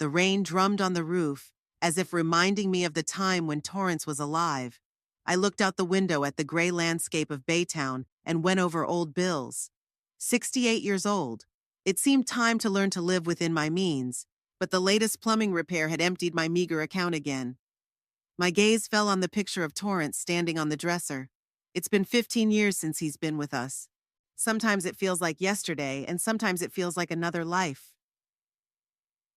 The rain drummed on the roof, as if reminding me of the time when Torrance was alive. I looked out the window at the gray landscape of Baytown and went over old bills. 68 years old. It seemed time to learn to live within my means, but the latest plumbing repair had emptied my meager account again. My gaze fell on the picture of Torrance standing on the dresser. It's been 15 years since he's been with us. Sometimes it feels like yesterday, and sometimes it feels like another life.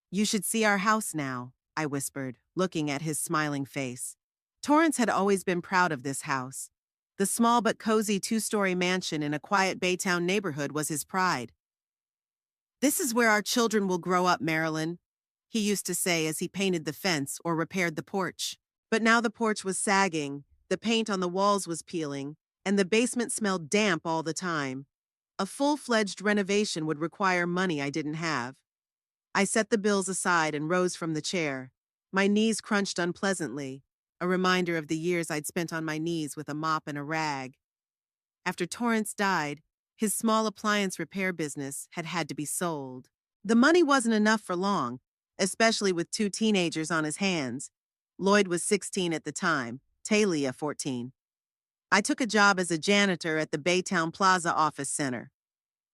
"You should see our house now," I whispered, looking at his smiling face. Torrance had always been proud of this house. The small but cozy two-story mansion in a quiet Baytown neighborhood was his pride. "This is where our children will grow up, Marilyn," he used to say as he painted the fence or repaired the porch. But now the porch was sagging, the paint on the walls was peeling, and the basement smelled damp all the time. A full-fledged renovation would require money I didn't have. I set the bills aside and rose from the chair. My knees crunched unpleasantly, a reminder of the years I'd spent on my knees with a mop and a rag. After Torrance died, his small appliance repair business had to be sold. The money wasn't enough for long, especially with two teenagers on his hands. Lloyd was 16 at the time, Talia 14. I took a job as a janitor at the Baytown Plaza Office Center.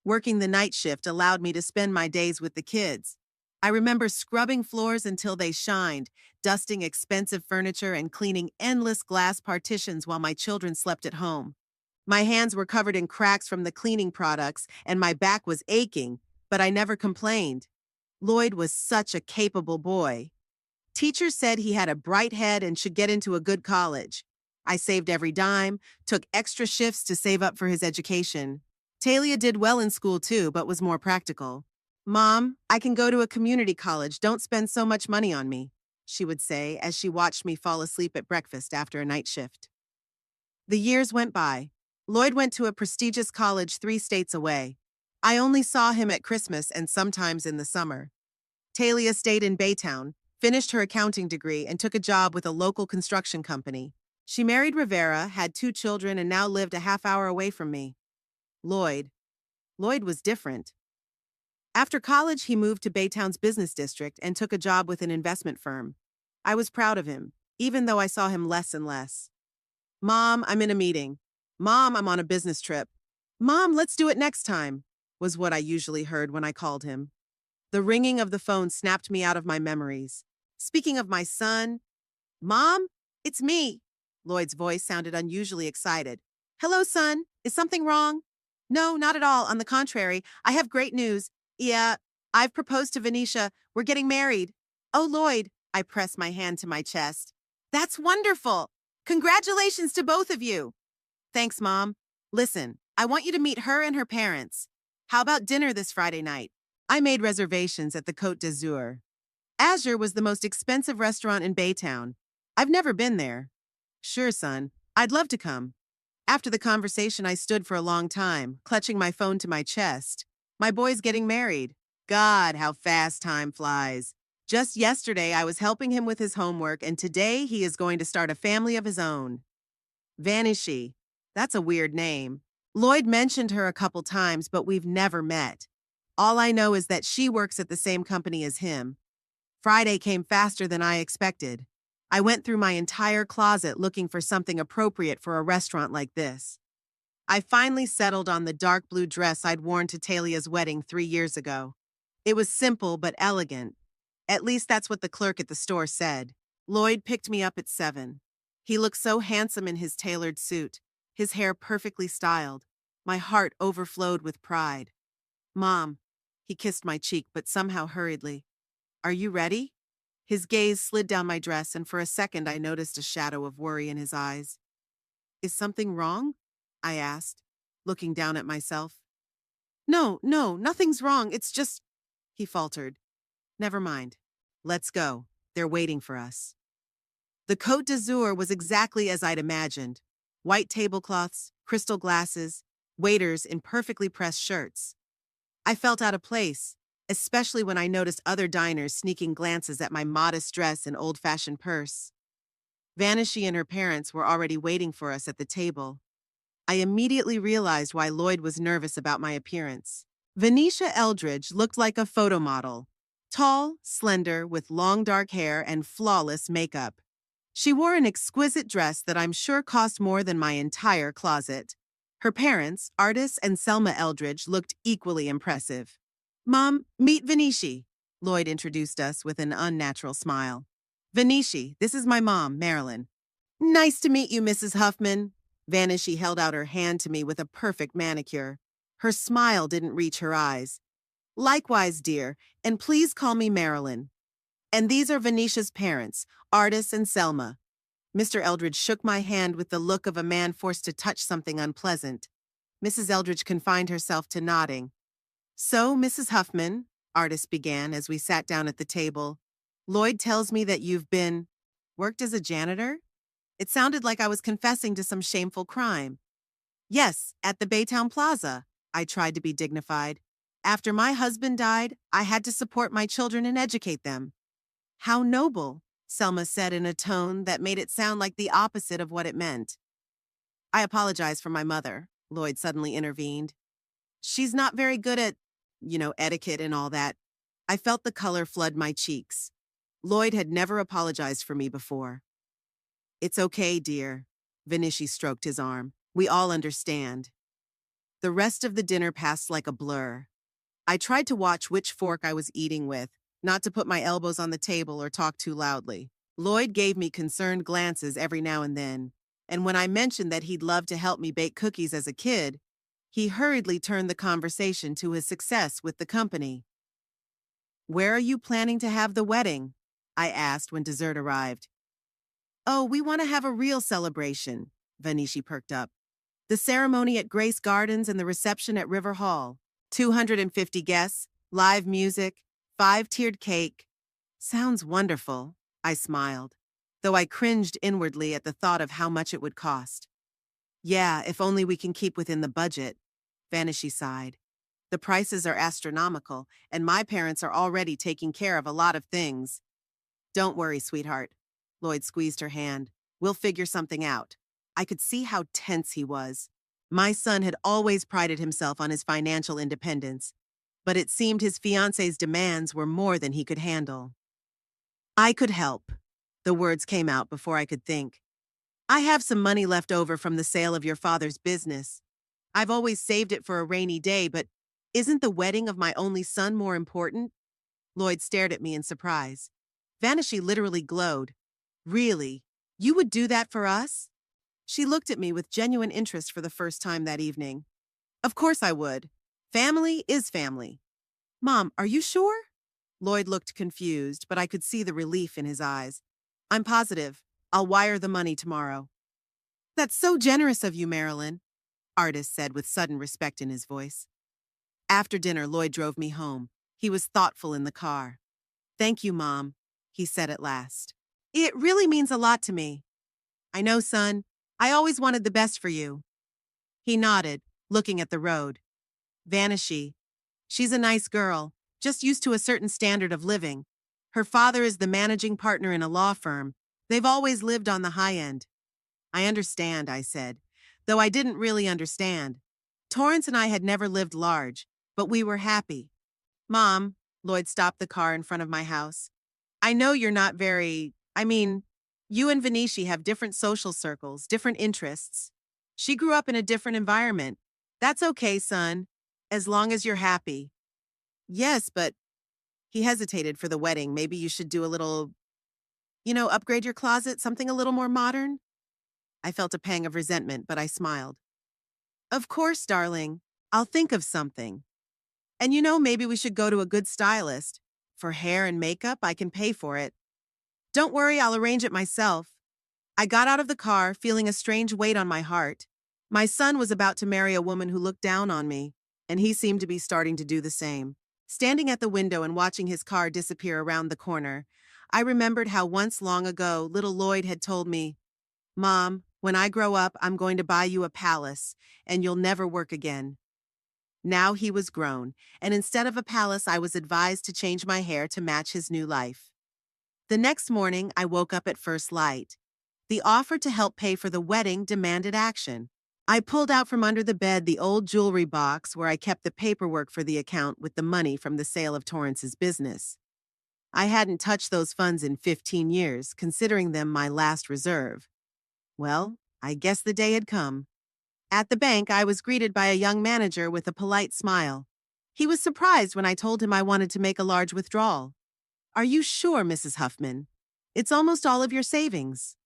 Working the night shift allowed me to spend my days with the kids. I remember scrubbing floors until they shined, dusting expensive furniture and cleaning endless glass partitions while my children slept at home. My hands were covered in cracks from the cleaning products and my back was aching, but I never complained. Lloyd was such a capable boy. Teachers said he had a bright head and should get into a good college. I saved every dime, took extra shifts to save up for his education. Talia did well in school too, but was more practical. "Mom, I can go to a community college. Don't spend so much money on me," she would say as she watched me fall asleep at breakfast after a night shift. The years went by. Lloyd went to a prestigious college 3 states away. I only saw him at Christmas and sometimes in the summer. Talia stayed in Baytown, finished her accounting degree, and took a job with a local construction company. She married Rivera, had 2 children, and now lived a half-hour away from me. Lloyd was different. After college, he moved to Baytown's business district and took a job with an investment firm. I was proud of him, even though I saw him less and less. "Mom, I'm in a meeting." "Mom, I'm on a business trip." "Mom, let's do it next time," was what I usually heard when I called him. The ringing of the phone snapped me out of my memories. Speaking of my son, "Mom, it's me." Lloyd's voice sounded unusually excited. "Hello, son. Is something wrong?" "No, not at all. On the contrary, I have great news. Yeah, I've proposed to Venetia. We're getting married." "Oh, Lloyd," I pressed my hand to my chest. "That's wonderful. Congratulations to both of you." "Thanks, Mom. Listen, I want you to meet her and her parents. How about dinner this Friday night?" I made reservations at the Côte d'Azur. Azure was the most expensive restaurant in Baytown. I've never been there. "Sure, son. I'd love to come." After the conversation, I stood for a long time, clutching my phone to my chest. My boy's getting married. God, how fast time flies. Just yesterday, I was helping him with his homework, and today he is going to start a family of his own. Vanishi. That's a weird name. Lloyd mentioned her a couple times, but we've never met. All I know is that she works at the same company as him. Friday came faster than I expected. I went through my entire closet looking for something appropriate for a restaurant like this. I finally settled on the dark blue dress I'd worn to Talia's wedding 3 years ago. It was simple but elegant. At least that's what the clerk at the store said. Lloyd picked me up at 7. He looked so handsome in his tailored suit, his hair perfectly styled. My heart overflowed with pride. "Mom," he kissed my cheek, but somehow hurriedly. "Are you ready?" His gaze slid down my dress, and for a second I noticed a shadow of worry in his eyes. "Is something wrong?" I asked, looking down at myself. No, nothing's wrong. It's just," he faltered. "Never mind. Let's go. They're waiting for us." The Côte d'Azur was exactly as I'd imagined. White tablecloths, crystal glasses, waiters in perfectly pressed shirts. I felt out of place, especially when I noticed other diners sneaking glances at my modest dress and old-fashioned purse. Vanishi and her parents were already waiting for us at the table. I immediately realized why Lloyd was nervous about my appearance. Venetia Eldridge looked like a photo model. Tall, slender, with long dark hair and flawless makeup. She wore an exquisite dress that I'm sure cost more than my entire closet. Her parents, Artis and Selma Eldridge, looked equally impressive. Mom, meet Vanishi, Lloyd introduced us with an unnatural smile. Vanishi, this is my mom, Marilyn. Nice to meet you, Mrs. Huffman. Vanishi held out her hand to me with a perfect manicure. Her smile didn't reach her eyes. Likewise, dear, and please call me Marilyn. And these are Venetia's parents, Artis and Selma. Mr. Eldridge shook my hand with the look of a man forced to touch something unpleasant. Mrs. Eldridge confined herself to nodding. So, Mrs. Huffman, Artis began as we sat down at the table, Lloyd tells me that you've worked as a janitor? It sounded like I was confessing to some shameful crime. Yes, at the Baytown Plaza. I tried to be dignified. After my husband died, I had to support my children and educate them. How noble, Selma said in a tone that made it sound like the opposite of what it meant. I apologize for my mother, Lloyd suddenly intervened. She's not very good at, etiquette and all that. I felt the color flood my cheeks. Lloyd had never apologized for me before. It's okay, dear. Vanishi stroked his arm. We all understand. The rest of the dinner passed like a blur. I tried to watch which fork I was eating with, not to put my elbows on the table or talk too loudly. Lloyd gave me concerned glances every now and then, and when I mentioned that he'd love to help me bake cookies as a kid, he hurriedly turned the conversation to his success with the company. Where are you planning to have the wedding? I asked when dessert arrived. Oh, we want to have a real celebration, Vanishi perked up. The ceremony at Grace Gardens and the reception at River Hall. 250 guests, live music, 5-tiered cake. Sounds wonderful, I smiled, though I cringed inwardly at the thought of how much it would cost. Yeah, if only we can keep within the budget, Vanishi sighed. The prices are astronomical, and my parents are already taking care of a lot of things. Don't worry, sweetheart. Lloyd squeezed her hand. We'll figure something out. I could see how tense he was. My son had always prided himself on his financial independence, but it seemed his fiancée's demands were more than he could handle. I could help. The words came out before I could think. I have some money left over from the sale of your father's business. I've always saved it for a rainy day, but isn't the wedding of my only son more important? Lloyd stared at me in surprise. Vanishi literally glowed. Really? You would do that for us? She looked at me with genuine interest for the first time that evening. Of course I would. Family is family. Mom, are you sure? Lloyd looked confused, but I could see the relief in his eyes. I'm positive. I'll wire the money tomorrow. That's so generous of you, Marilyn, Artis said with sudden respect in his voice. After dinner, Lloyd drove me home. He was thoughtful in the car. Thank you, Mom, he said at last. It really means a lot to me. I know, son. I always wanted the best for you. He nodded, looking at the road. Vanishi. She's a nice girl, just used to a certain standard of living. Her father is the managing partner in a law firm. They've always lived on the high end. I understand, I said, though I didn't really understand. Torrance and I had never lived large, but we were happy. Mom, Lloyd stopped the car in front of my house. I know you're not you and Vanishi have different social circles, different interests. She grew up in a different environment. That's okay, son, as long as you're happy. Yes, but he hesitated for the wedding. Maybe you should do a little, upgrade your closet, something a little more modern. I felt a pang of resentment, but I smiled. Of course, darling. I'll think of something. And maybe we should go to a good stylist. For hair and makeup, I can pay for it. Don't worry, I'll arrange it myself. I got out of the car, feeling a strange weight on my heart. My son was about to marry a woman who looked down on me, and he seemed to be starting to do the same. Standing at the window and watching his car disappear around the corner, I remembered how once long ago little Lloyd had told me, Mom, when I grow up, I'm going to buy you a palace, and you'll never work again. Now he was grown, and instead of a palace, I was advised to change my hair to match his new life. The next morning, I woke up at first light. The offer to help pay for the wedding demanded action. I pulled out from under the bed the old jewelry box where I kept the paperwork for the account with the money from the sale of Torrance's business. I hadn't touched those funds in 15 years, considering them my last reserve. Well, I guess the day had come. At the bank, I was greeted by a young manager with a polite smile. He was surprised when I told him I wanted to make a large withdrawal. "Are you sure, Mrs. Huffman? It's almost all of your savings."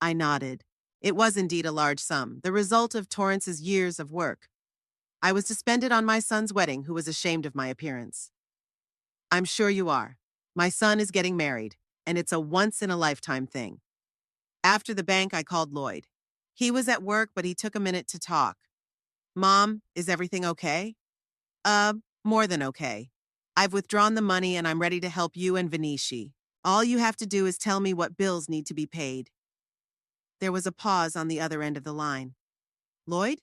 I nodded. It was indeed a large sum, the result of Torrance's years of work. I was to spend it on my son's wedding, who was ashamed of my appearance. "I'm sure you are. My son is getting married, and it's a once-in-a-lifetime thing." After the bank, I called Lloyd. He was at work, but he took a minute to talk. "Mom, is everything okay?" More than okay. I've withdrawn the money and I'm ready to help you and Vanishi. All you have to do is tell me what bills need to be paid." There was a pause on the other end of the line. "Lloyd?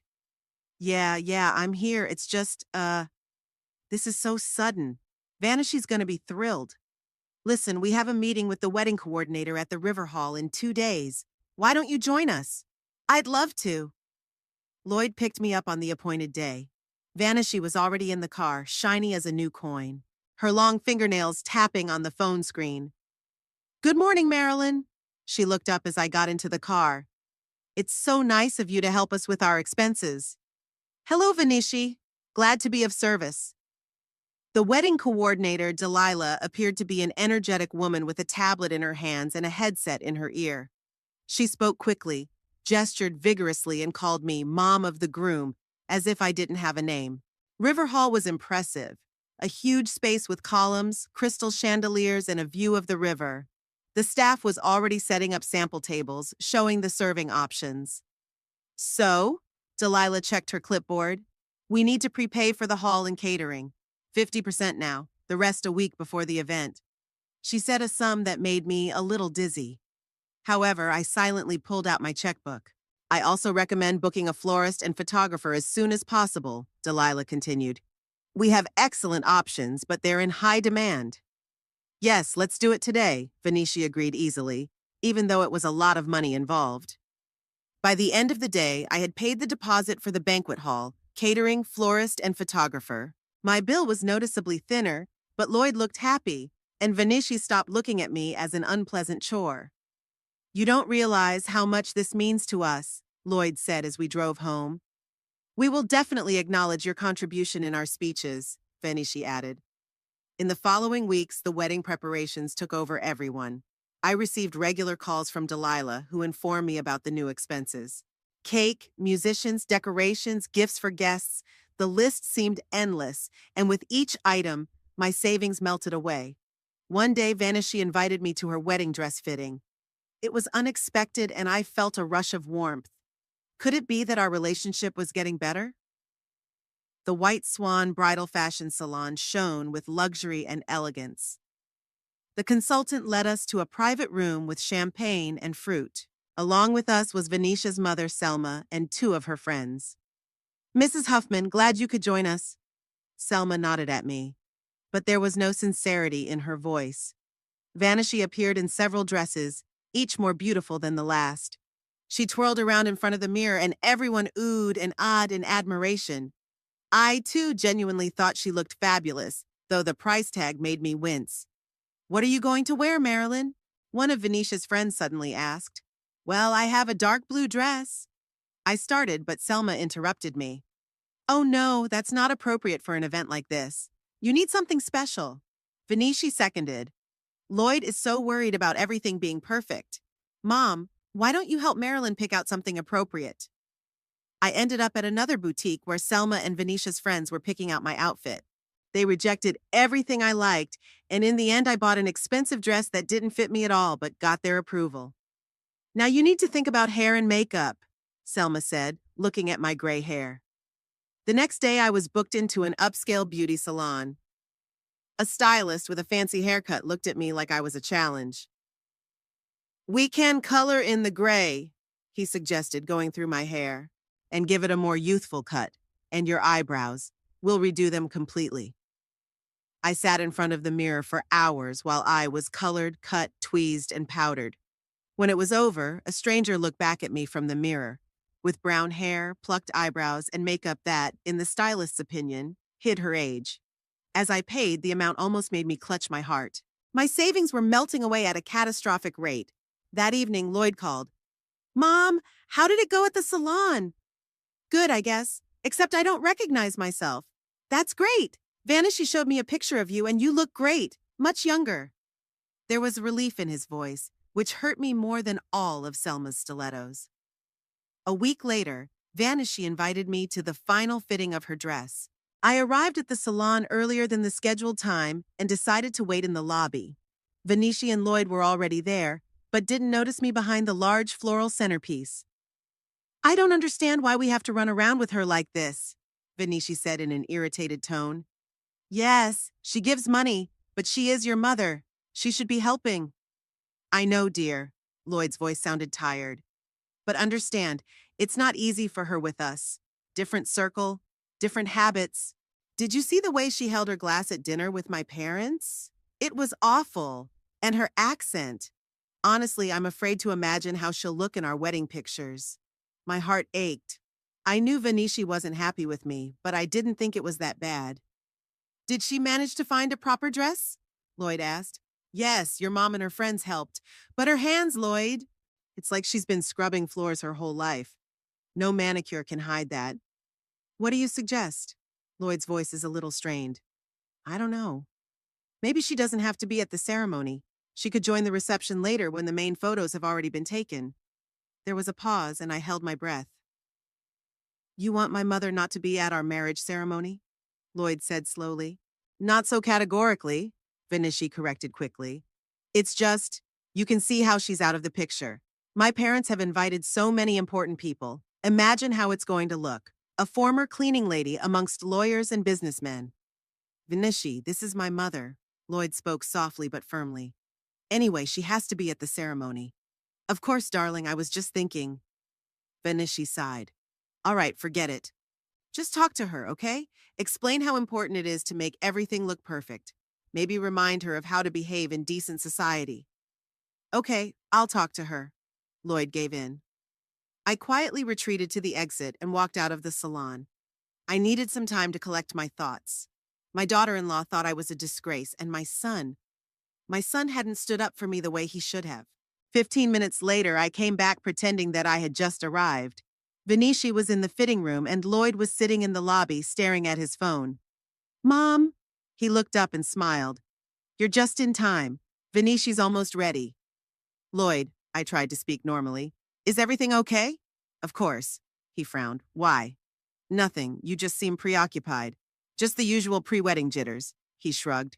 Yeah, I'm here. It's just, this is so sudden. Vanishi's gonna be thrilled. Listen, we have a meeting with the wedding coordinator at the River Hall in 2 days. Why don't you join us?" "I'd love to." Lloyd picked me up on the appointed day. Vanishi was already in the car, shiny as a new coin, her long fingernails tapping on the phone screen. "Good morning, Marilyn." She looked up as I got into the car. "It's so nice of you to help us with our expenses." "Hello, Vanishi. Glad to be of service." The wedding coordinator, Delilah, appeared to be an energetic woman with a tablet in her hands and a headset in her ear. She spoke quickly, gestured vigorously, and called me Mom of the Groom, as if I didn't have a name. River Hall was impressive, a huge space with columns, crystal chandeliers, and a view of the river. The staff was already setting up sample tables, showing the serving options. "So," Delilah checked her clipboard, "we need to prepay for the hall and catering. 50% now, the rest a week before the event." She said a sum that made me a little dizzy. However, I silently pulled out my checkbook. "I also recommend booking a florist and photographer as soon as possible," Delilah continued. "We have excellent options, but they're in high demand." "Yes, let's do it today," Vanishi agreed easily, even though it was a lot of money involved. By the end of the day, I had paid the deposit for the banquet hall, catering, florist, and photographer. My bill was noticeably thinner, but Lloyd looked happy, and Vanishi stopped looking at me as an unpleasant chore. "You don't realize how much this means to us," Lloyd said as we drove home. "We will definitely acknowledge your contribution in our speeches," Vanishi added. In the following weeks, the wedding preparations took over everyone. I received regular calls from Delilah, who informed me about the new expenses. Cake, musicians, decorations, gifts for guests. The list seemed endless, and with each item, my savings melted away. One day, Vanishi invited me to her wedding dress fitting. It was unexpected, and I felt a rush of warmth. Could it be that our relationship was getting better? The White Swan Bridal Fashion Salon shone with luxury and elegance. The consultant led us to a private room with champagne and fruit. Along with us was Venetia's mother, Selma, and 2 of her friends. "Mrs. Huffman, glad you could join us." Selma nodded at me, but there was no sincerity in her voice. Vanishi appeared in several dresses, each more beautiful than the last. She twirled around in front of the mirror, and everyone oohed and ahed in admiration. I, too, genuinely thought she looked fabulous, though the price tag made me wince. "What are you going to wear, Marilyn?" one of Venetia's friends suddenly asked. "Well, I have a dark blue dress." I started, but Selma interrupted me. "Oh no, that's not appropriate for an event like this. You need something special." Venishi seconded. "Lloyd is so worried about everything being perfect. Mom, why don't you help Marilyn pick out something appropriate?" I ended up at another boutique where Selma and Venetia's friends were picking out my outfit. They rejected everything I liked, and in the end I bought an expensive dress that didn't fit me at all but got their approval. "Now you need to think about hair and makeup," Selma said, looking at my gray hair. The next day I was booked into an upscale beauty salon. A stylist with a fancy haircut looked at me like I was a challenge. "We can color in the gray," he suggested, going through my hair, "and give it a more youthful cut. And your eyebrows. We'll redo them completely." I sat in front of the mirror for hours while I was colored, cut, tweezed, and powdered. When it was over, a stranger looked back at me from the mirror, with brown hair, plucked eyebrows, and makeup that, in the stylist's opinion, hid her age. As I paid, the amount almost made me clutch my heart. My savings were melting away at a catastrophic rate. That evening, Lloyd called. Mom, how did it go at the salon? Good, I guess, except I don't recognize myself. That's great. Vanishy showed me a picture of you and you look great, much younger. There was relief in his voice, which hurt me more than all of Selma's stilettos. A week later, Vanishy invited me to the final fitting of her dress. I arrived at the salon earlier than the scheduled time and decided to wait in the lobby. Vanishy and Lloyd were already there, but didn't notice me behind the large floral centerpiece. I don't understand why we have to run around with her like this, Vanishy said in an irritated tone. Yes, she gives money, but she is your mother. She should be helping. I know, dear. Lloyd's voice sounded tired. But understand, it's not easy for her with us. Different circle, different habits. Did you see the way she held her glass at dinner with my parents? It was awful. And her accent. Honestly, I'm afraid to imagine how she'll look in our wedding pictures. My heart ached. I knew Vanishy wasn't happy with me, but I didn't think it was that bad. Did she manage to find a proper dress? Lloyd asked. Yes, your mom and her friends helped. But her hands, Lloyd. It's like she's been scrubbing floors her whole life. No manicure can hide that. What do you suggest? Lloyd's voice is a little strained. I don't know. Maybe she doesn't have to be at the ceremony. She could join the reception later when the main photos have already been taken. There was a pause and I held my breath. You want my mother not to be at our marriage ceremony? Lloyd said slowly. Not so categorically, Vanishy corrected quickly. It's just, you can see how she's out of the picture. My parents have invited so many important people. Imagine how it's going to look. A former cleaning lady amongst lawyers and businessmen. Vanishy, this is my mother. Lloyd spoke softly but firmly. Anyway, she has to be at the ceremony. Of course, darling, I was just thinking. Vanishy sighed. All right, forget it. Just talk to her, okay? Explain how important it is to make everything look perfect. Maybe remind her of how to behave in decent society. Okay, I'll talk to her. Lloyd gave in. I quietly retreated to the exit and walked out of the salon. I needed some time to collect my thoughts. My daughter-in-law thought I was a disgrace, and my son hadn't stood up for me the way he should have. 15 minutes later, I came back pretending that I had just arrived. Vanishy was in the fitting room and Lloyd was sitting in the lobby staring at his phone. Mom? He looked up and smiled. You're just in time. Vanishy's almost ready. Lloyd, I tried to speak normally. Is everything okay? Of course. He frowned. Why? Nothing. You just seem preoccupied. Just the usual pre-wedding jitters. He shrugged.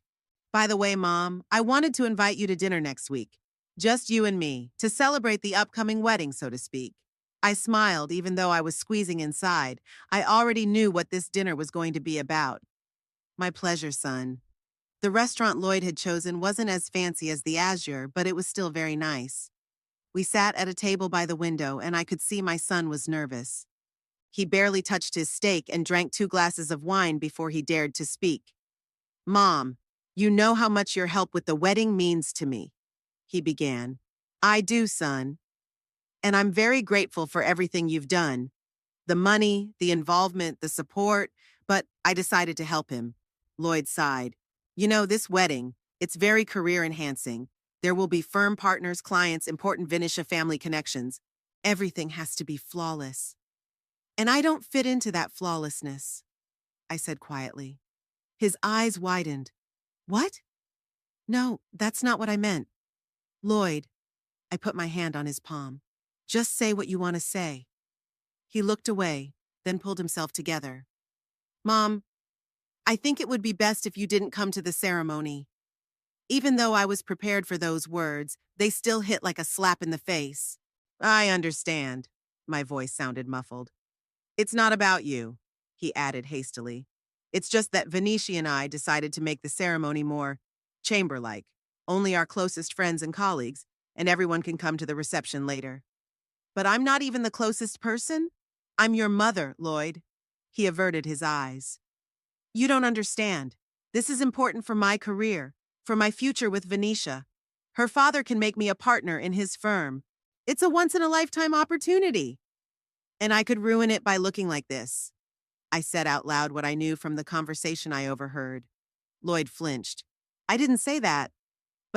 By the way, Mom, I wanted to invite you to dinner next week. Just you and me, to celebrate the upcoming wedding, so to speak. I smiled even though I was squeezing inside. I already knew what this dinner was going to be about. My pleasure, son. The restaurant Lloyd had chosen wasn't as fancy as the Azure, but it was still very nice. We sat at a table by the window and I could see my son was nervous. He barely touched his steak and drank 2 glasses of wine before he dared to speak. Mom, you know how much your help with the wedding means to me, he began. I do, son. And I'm very grateful for everything you've done. The money, the involvement, the support, but I decided to help him. Lloyd sighed. You know, this wedding, it's very career-enhancing. There will be firm partners, clients, important Venetia family connections. Everything has to be flawless. And I don't fit into that flawlessness, I said quietly. His eyes widened. What? No, that's not what I meant. Lloyd, I put my hand on his palm. Just say what you want to say. He looked away, then pulled himself together. Mom, I think it would be best if you didn't come to the ceremony. Even though I was prepared for those words, they still hit like a slap in the face. I understand. My voice sounded muffled. It's not about you, he added hastily. It's just that Vanishy and I decided to make the ceremony more chamber-like. Only our closest friends and colleagues, and everyone can come to the reception later. But I'm not even the closest person. I'm your mother, Lloyd. He averted his eyes. You don't understand. This is important for my career, for my future with Venetia. Her father can make me a partner in his firm. It's a once-in-a-lifetime opportunity. And I could ruin it by looking like this. I said out loud what I knew from the conversation I overheard. Lloyd flinched. I didn't say that.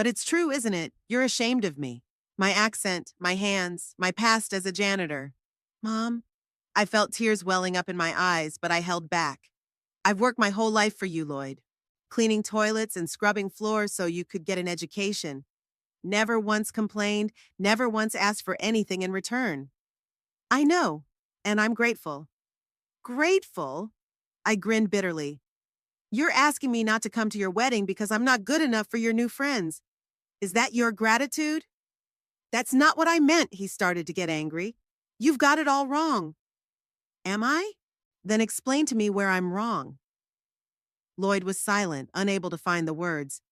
But it's true, isn't it? You're ashamed of me. My accent, my hands, my past as a janitor. Mom? I felt tears welling up in my eyes, but I held back. I've worked my whole life for you, Lloyd. Cleaning toilets and scrubbing floors so you could get an education. Never once complained, never once asked for anything in return. I know, and I'm grateful. Grateful? I grinned bitterly. You're asking me not to come to your wedding because I'm not good enough for your new friends. Is that your gratitude? That's not what I meant, he started to get angry. You've got it all wrong. Am I? Then explain to me where I'm wrong. Lloyd was silent, unable to find the words.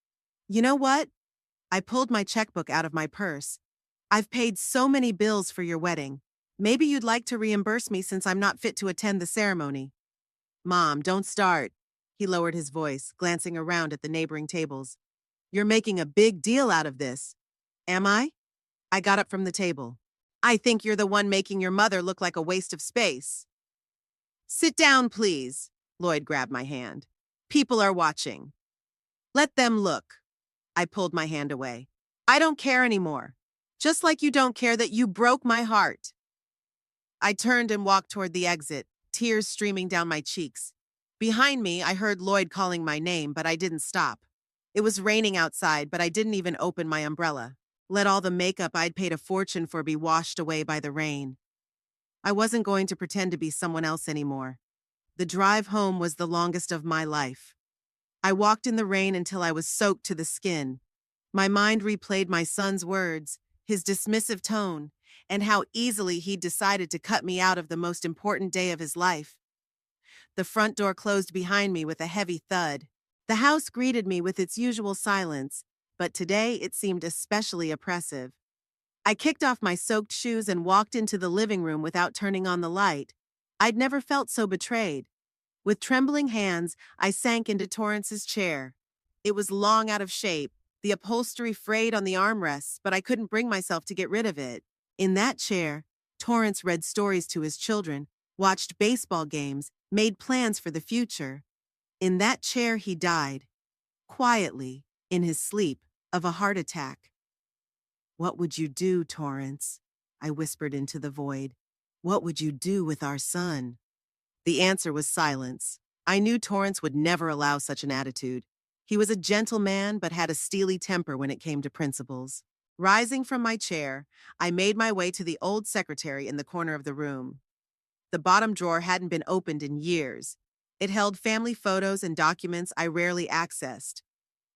You know what? I pulled my checkbook out of my purse. I've paid so many bills for your wedding. Maybe you'd like to reimburse me since I'm not fit to attend the ceremony. Mom, don't start. He lowered his voice, glancing around at the neighboring tables. You're making a big deal out of this. Am I? I got up from the table. I think you're the one making your mother look like a waste of space. Sit down, please. Lloyd grabbed my hand. People are watching. Let them look. I pulled my hand away. I don't care anymore. Just like you don't care that you broke my heart. I turned and walked toward the exit, tears streaming down my cheeks. Behind me, I heard Lloyd calling my name, but I didn't stop. It was raining outside, but I didn't even open my umbrella. Let all the makeup I'd paid a fortune for be washed away by the rain. I wasn't going to pretend to be someone else anymore. The drive home was the longest of my life. I walked in the rain until I was soaked to the skin. My mind replayed my son's words, his dismissive tone, and how easily he'd decided to cut me out of the most important day of his life. The front door closed behind me with a heavy thud. The house greeted me with its usual silence, but today it seemed especially oppressive. I kicked off my soaked shoes and walked into the living room without turning on the light. I'd never felt so betrayed. With trembling hands, I sank into Torrance's chair. It was long out of shape, the upholstery frayed on the armrests, but I couldn't bring myself to get rid of it. In that chair, Torrance read stories to his children, watched baseball games, made plans for the future. In that chair he died, quietly, in his sleep, of a heart attack. What would you do, Torrance? I whispered into the void. What would you do with our son? The answer was silence. I knew Torrance would never allow such an attitude. He was a gentle man, but had a steely temper when it came to principles. Rising from my chair, I made my way to the old secretary in the corner of the room. The bottom drawer hadn't been opened in years. It held family photos and documents I rarely accessed.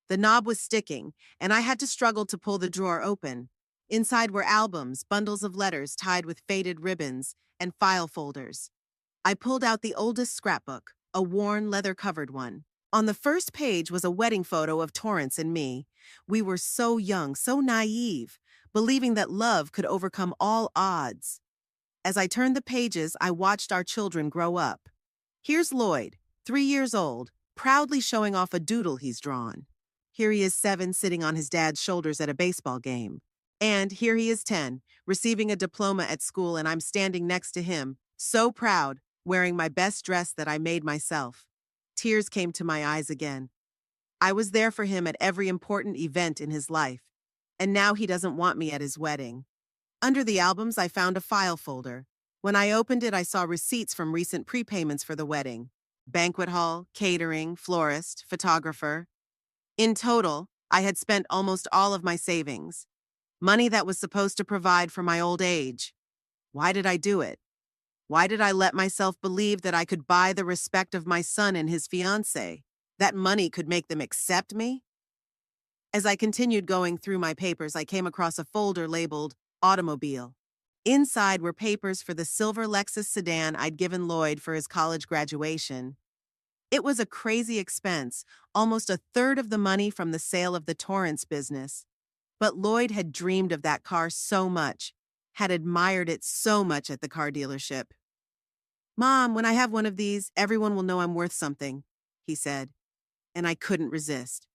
The knob was sticking, and I had to struggle to pull the drawer open. Inside were albums, bundles of letters tied with faded ribbons, and file folders. I pulled out the oldest scrapbook, a worn, leather-covered one. On the first page was a wedding photo of Torrance and me. We were so young, so naive, believing that love could overcome all odds. As I turned the pages, I watched our children grow up. Here's Lloyd, 3 years old, proudly showing off a doodle he's drawn. Here he is 7, sitting on his dad's shoulders at a baseball game. And here he is 10, receiving a diploma at school, and I'm standing next to him, so proud, wearing my best dress that I made myself. Tears came to my eyes again. I was there for him at every important event in his life, and now he doesn't want me at his wedding. Under the albums, I found a file folder. When I opened it, I saw receipts from recent prepayments for the wedding. Banquet hall, catering, florist, photographer. In total, I had spent almost all of my savings. Money that was supposed to provide for my old age. Why did I do it? Why did I let myself believe that I could buy the respect of my son and his fiancée? That money could make them accept me? As I continued going through my papers, I came across a folder labeled Automobile. Inside were papers for the silver Lexus sedan I'd given Lloyd for his college graduation. It was a crazy expense, almost a third of the money from the sale of the Torrance business. But Lloyd had dreamed of that car so much, had admired it so much at the car dealership. Mom, when I have one of these, everyone will know I'm worth something, he said, and I couldn't resist.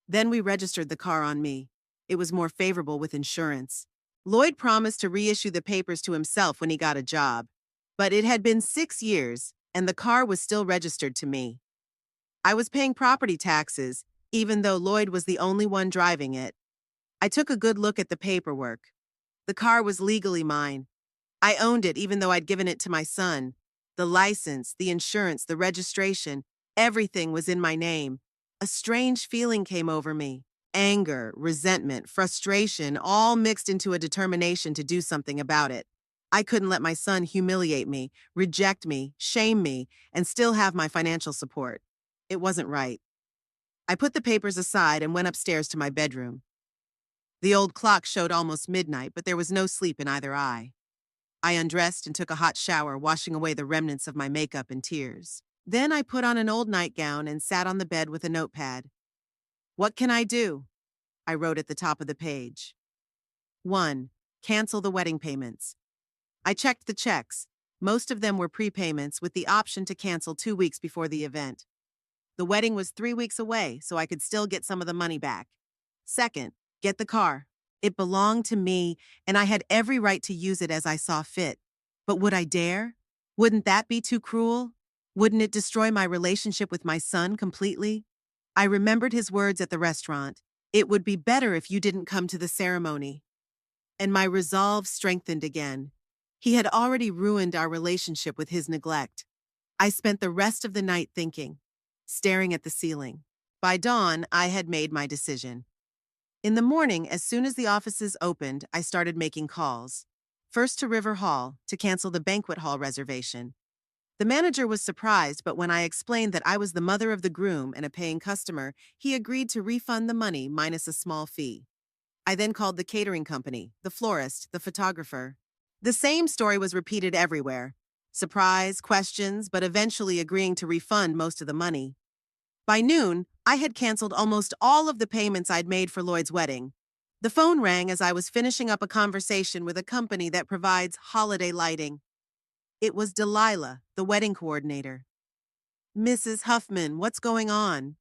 Then we registered the car on me. It was more favorable with insurance. Lloyd promised to reissue the papers to himself when he got a job, but it had been 6 years, and the car was still registered to me. I was paying property taxes, even though Lloyd was the only one driving it, I took a good look at the paperwork. The car was legally mine. I owned it even though I'd given it to my son. The license, the insurance, the registration, everything was in my name. A strange feeling came over me. Anger, resentment, frustration, all mixed into a determination to do something about it. I couldn't let my son humiliate me, reject me, shame me, and still have my financial support. It wasn't right. I put the papers aside and went upstairs to my bedroom. The old clock showed almost midnight, but there was no sleep in either eye. I undressed and took a hot shower, washing away the remnants of my makeup and tears. Then I put on an old nightgown and sat on the bed with a notepad. What can I do? I wrote at the top of the page. 1. Cancel the wedding payments. I checked the checks. Most of them were prepayments with the option to cancel 2 weeks before the event. The wedding was 3 weeks away, so I could still get some of the money back. 2. Get the car. It belonged to me, and I had every right to use it as I saw fit. But would I dare? Wouldn't that be too cruel? Wouldn't it destroy my relationship with my son completely? I remembered his words at the restaurant. It would be better if you didn't come to the ceremony. And my resolve strengthened again. He had already ruined our relationship with his neglect. I spent the rest of the night thinking, staring at the ceiling. By dawn, I had made my decision. In the morning, as soon as the offices opened, I started making calls. First to River Hall, to cancel the banquet hall reservation. The manager was surprised, but when I explained that I was the mother of the groom and a paying customer, he agreed to refund the money minus a small fee. I then called the catering company, the florist, the photographer. The same story was repeated everywhere. Surprise, questions, but eventually agreeing to refund most of the money. By noon, I had canceled almost all of the payments I'd made for Lloyd's wedding. The phone rang as I was finishing up a conversation with a company that provides holiday lighting. It was Delilah, the wedding coordinator. Mrs. Huffman, what's going on?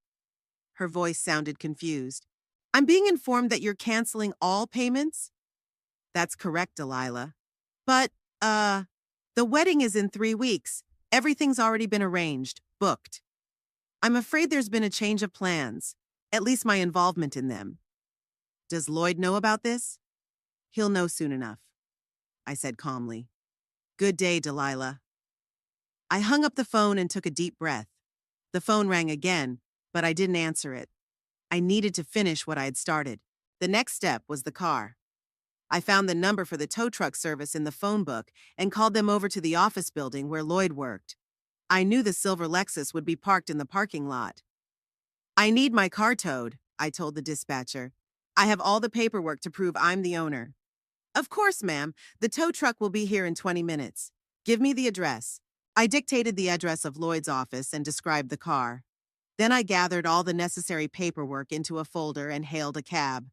Her voice sounded confused. I'm being informed that you're canceling all payments? That's correct, Delilah. But, the wedding is in 3 weeks. Everything's already been arranged, booked. I'm afraid there's been a change of plans, at least my involvement in them. Does Lloyd know about this? He'll know soon enough, I said calmly. Good day, Delilah. I hung up the phone and took a deep breath. The phone rang again, but I didn't answer it. I needed to finish what I had started. The next step was the car. I found the number for the tow truck service in the phone book and called them over to the office building where Lloyd worked. I knew the silver Lexus would be parked in the parking lot. I need my car towed, I told the dispatcher. I have all the paperwork to prove I'm the owner. Of course, ma'am. The tow truck will be here in 20 minutes. Give me the address. I dictated the address of Lloyd's office and described the car. Then I gathered all the necessary paperwork into a folder and hailed a cab.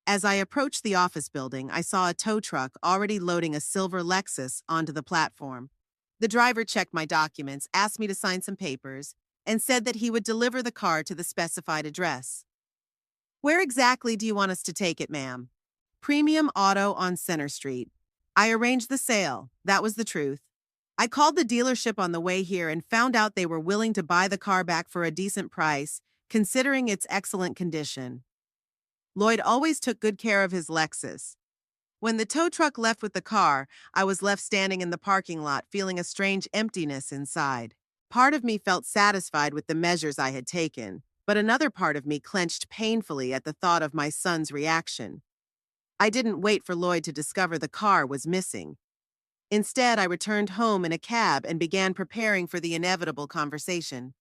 As I approached the office building, I saw a tow truck already loading a silver Lexus onto the platform. The driver checked my documents, asked me to sign some papers, and said that he would deliver the car to the specified address. Where exactly do you want us to take it, ma'am? Premium Auto on Center Street. I arranged the sale. That was the truth. I called the dealership on the way here and found out they were willing to buy the car back for a decent price, considering its excellent condition. Lloyd always took good care of his Lexus. When the tow truck left with the car, I was left standing in the parking lot feeling a strange emptiness inside. Part of me felt satisfied with the measures I had taken, but another part of me clenched painfully at the thought of my son's reaction. I didn't wait for Lloyd to discover the car was missing. Instead, I returned home in a cab and began preparing for the inevitable conversation.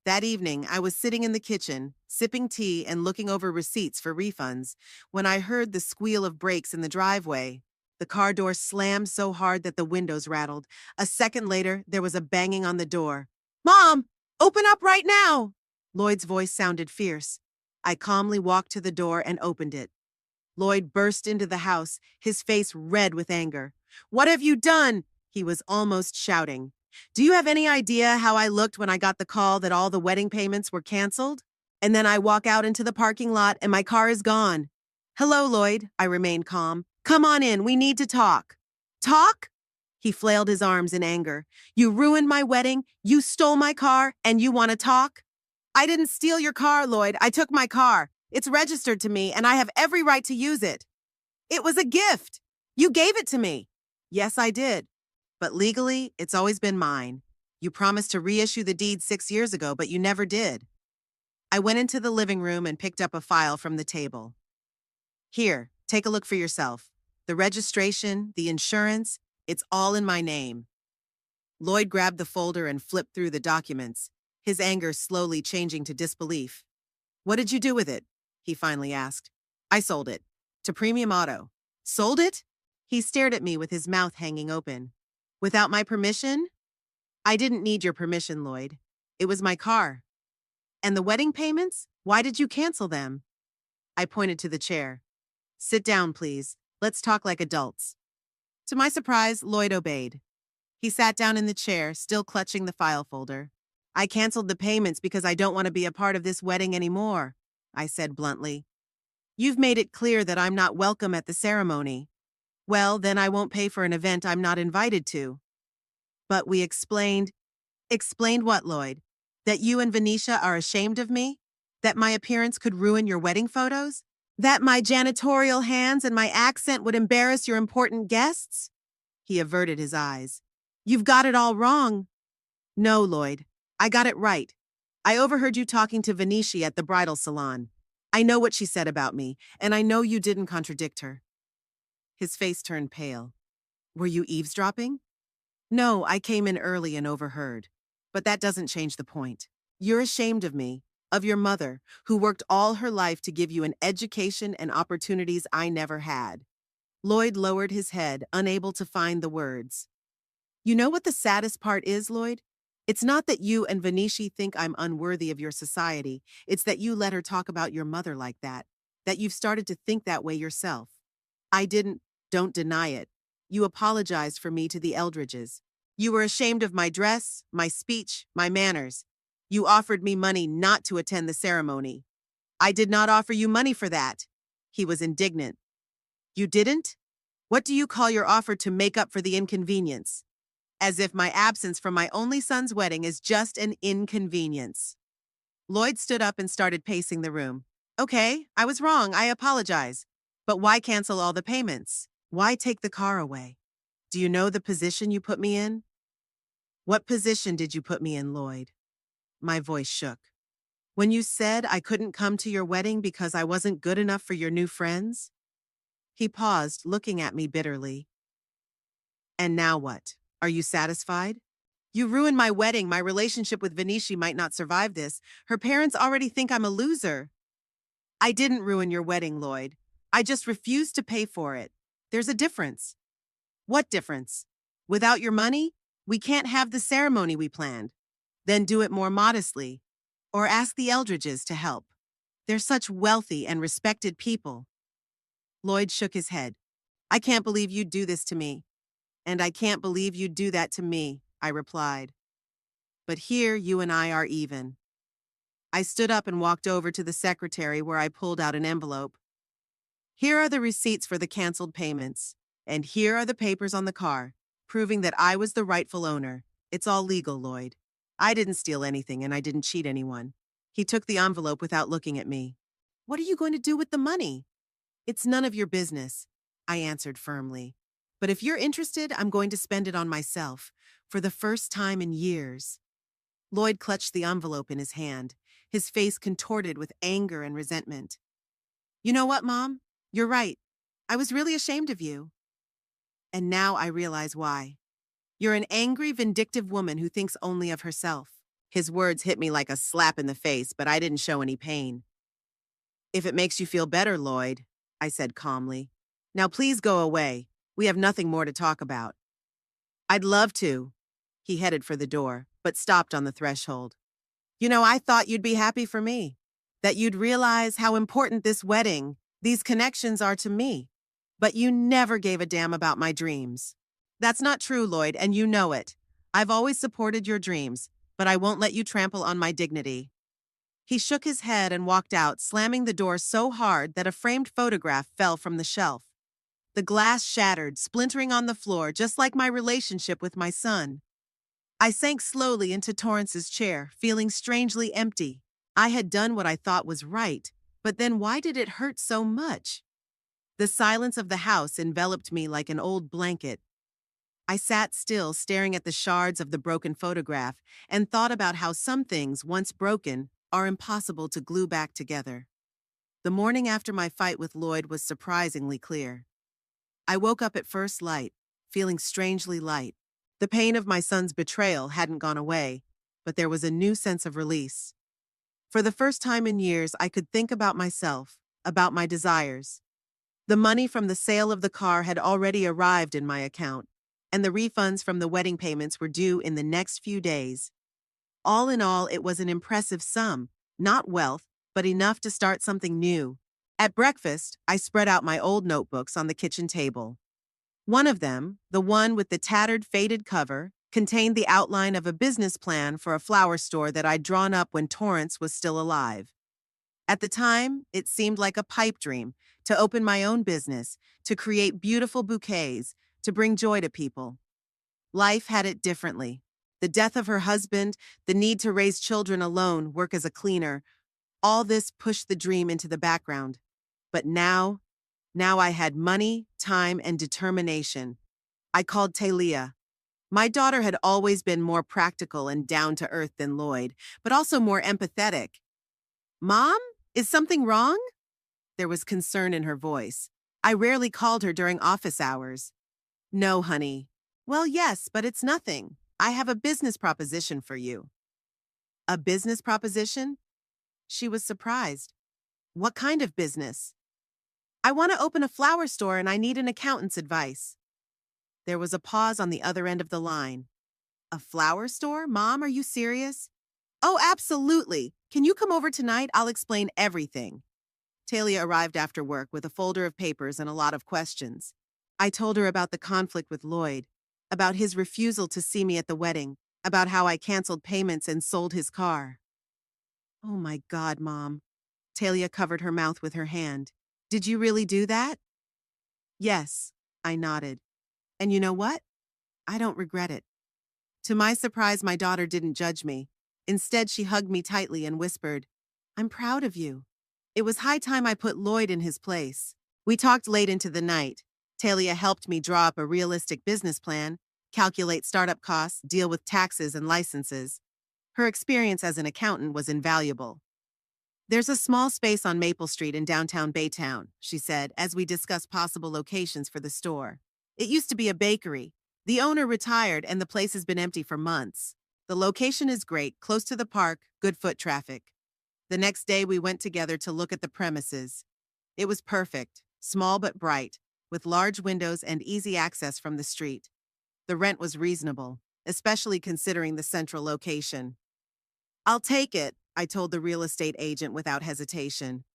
That evening, I was sitting in the kitchen, sipping tea and looking over receipts for refunds, when I heard the squeal of brakes in the driveway. The car door slammed so hard that the windows rattled. A second later, there was a banging on the door. Mom, open up right now! Lloyd's voice sounded fierce. I calmly walked to the door and opened it. Lloyd burst into the house, his face red with anger. What have you done? He was almost shouting. Do you have any idea how I looked when I got the call that all the wedding payments were canceled? And then I walk out into the parking lot and my car is gone. Hello, Lloyd, I remained calm. Come on in, we need to talk. Talk? He flailed his arms in anger. You ruined my wedding, you stole my car, and you want to talk? I didn't steal your car, Lloyd. I took my car. It's registered to me, and I have every right to use it. It was a gift. You gave it to me. Yes, I did. But legally, it's always been mine. You promised to reissue the deed 6 years ago, but you never did. I went into the living room and picked up a file from the table. Here, take a look for yourself. The registration, the insurance, it's all in my name. Lloyd grabbed the folder and flipped through the documents, his anger slowly changing to disbelief. What did you do with it? He finally asked. I sold it. To Premium Auto. Sold it? He stared at me with his mouth hanging open. Without my permission? I didn't need your permission, Lloyd. It was my car. And the wedding payments? Why did you cancel them? I pointed to the chair. Sit down, please. Let's talk like adults. To my surprise, Lloyd obeyed. He sat down in the chair, still clutching the file folder. I canceled the payments because I don't want to be a part of this wedding anymore, I said bluntly. You've made it clear that I'm not welcome at the ceremony. Well, then I won't pay for an event I'm not invited to. But we explained. Explained what, Lloyd? That you and Venetia are ashamed of me? That my appearance could ruin your wedding photos? That my janitorial hands and my accent would embarrass your important guests? He averted his eyes. You've got it all wrong. No, Lloyd. I got it right. I overheard you talking to Venetia at the bridal salon. I know what she said about me, and I know you didn't contradict her. His face turned pale. Were you eavesdropping? No, I came in early and overheard. But that doesn't change the point. You're ashamed of me, of your mother, who worked all her life to give you an education and opportunities I never had. Lloyd lowered his head, unable to find the words. You know what the saddest part is, Lloyd? It's not that you and Venetia think I'm unworthy of your society. It's that you let her talk about your mother like that you've started to think that way yourself. I didn't, don't deny it. You apologized for me to the Eldridges. You were ashamed of my dress, my speech, my manners. You offered me money not to attend the ceremony. I did not offer you money for that. He was indignant. You didn't? What do you call your offer to make up for the inconvenience? As if my absence from my only son's wedding is just an inconvenience. Lloyd stood up and started pacing the room. Okay, I was wrong, I apologize. But why cancel all the payments? Why take the car away? Do you know the position you put me in? What position did you put me in, Lloyd? My voice shook. When you said I couldn't come to your wedding because I wasn't good enough for your new friends? He paused, looking at me bitterly. And now what? Are you satisfied? You ruined my wedding. My relationship with Venetia might not survive this. Her parents already think I'm a loser. I didn't ruin your wedding, Lloyd. I just refused to pay for it. There's a difference. What difference? Without your money, we can't have the ceremony we planned. Then do it more modestly. Or ask the Eldridges to help. They're such wealthy and respected people. Lloyd shook his head. I can't believe you'd do this to me. And I can't believe you'd do that to me, I replied. But here you and I are even. I stood up and walked over to the secretary where I pulled out an envelope. Here are the receipts for the canceled payments. And here are the papers on the car, proving that I was the rightful owner. It's all legal, Lloyd. I didn't steal anything and I didn't cheat anyone. He took the envelope without looking at me. What are you going to do with the money? It's none of your business, I answered firmly. But if you're interested, I'm going to spend it on myself, for the first time in years. Lloyd clutched the envelope in his hand, his face contorted with anger and resentment. You know what, Mom? You're right. I was really ashamed of you. And now I realize why. You're an angry, vindictive woman who thinks only of herself. His words hit me like a slap in the face, but I didn't show any pain. If it makes you feel better, Lloyd, I said calmly. Now please go away. We have nothing more to talk about. I'd love to. He headed for the door, but stopped on the threshold. You know, I thought you'd be happy for me. That you'd realize how important this wedding, these connections are to me. But you never gave a damn about my dreams. That's not true, Lloyd, and you know it. I've always supported your dreams, but I won't let you trample on my dignity. He shook his head and walked out, slamming the door so hard that a framed photograph fell from the shelf. The glass shattered, splintering on the floor, just like my relationship with my son. I sank slowly into Torrance's chair, feeling strangely empty. I had done what I thought was right, But then why did it hurt so much? The silence of the house enveloped me like an old blanket. I sat still, staring at the shards of the broken photograph, and thought about how some things, once broken, are impossible to glue back together. The morning after my fight with Lloyd was surprisingly clear. I woke up at first light, feeling strangely light. The pain of my son's betrayal hadn't gone away, but there was a new sense of release. For the first time in years, I could think about myself, about my desires. The money from the sale of the car had already arrived in my account, and the refunds from the wedding payments were due in the next few days. All in all, it was an impressive sum, not wealth, but enough to start something new. At breakfast, I spread out my old notebooks on the kitchen table. One of them, the one with the tattered, faded cover, contained the outline of a business plan for a flower store that I'd drawn up when Torrance was still alive. At the time, it seemed like a pipe dream to open my own business, to create beautiful bouquets, to bring joy to people. Life had it differently. The death of her husband, the need to raise children alone, work as a cleaner, all this pushed the dream into the background. But now I had money, time, and determination. I called Talia. My daughter had always been more practical and down to earth than Lloyd, but also more empathetic. Mom, is something wrong? There was concern in her voice. I rarely called her during office hours. No, honey. Well, yes, but it's nothing. I have a business proposition for you. A business proposition? She was surprised. What kind of business? I want to open a flower store and I need an accountant's advice. There was a pause on the other end of the line. A flower store? Mom, are you serious? Oh, absolutely. Can you come over tonight? I'll explain everything. Talia arrived after work with a folder of papers and a lot of questions. I told her about the conflict with Lloyd, about his refusal to see me at the wedding, about how I canceled payments and sold his car. Oh my God, Mom. Talia covered her mouth with her hand. Did you really do that? Yes, I nodded. And you know what? I don't regret it. To my surprise, my daughter didn't judge me. Instead, she hugged me tightly and whispered, I'm proud of you. It was high time I put Lloyd in his place. We talked late into the night. Talia helped me draw up a realistic business plan, calculate startup costs, deal with taxes and licenses. Her experience as an accountant was invaluable. There's a small space on Maple Street in downtown Baytown, she said, as we discussed possible locations for the store. It used to be a bakery. The owner retired and the place has been empty for months. The location is great, close to the park, good foot traffic. The next day we went together to look at the premises. It was perfect, small but bright, with large windows and easy access from the street. The rent was reasonable, especially considering the central location. I'll take it, I told the real estate agent without hesitation.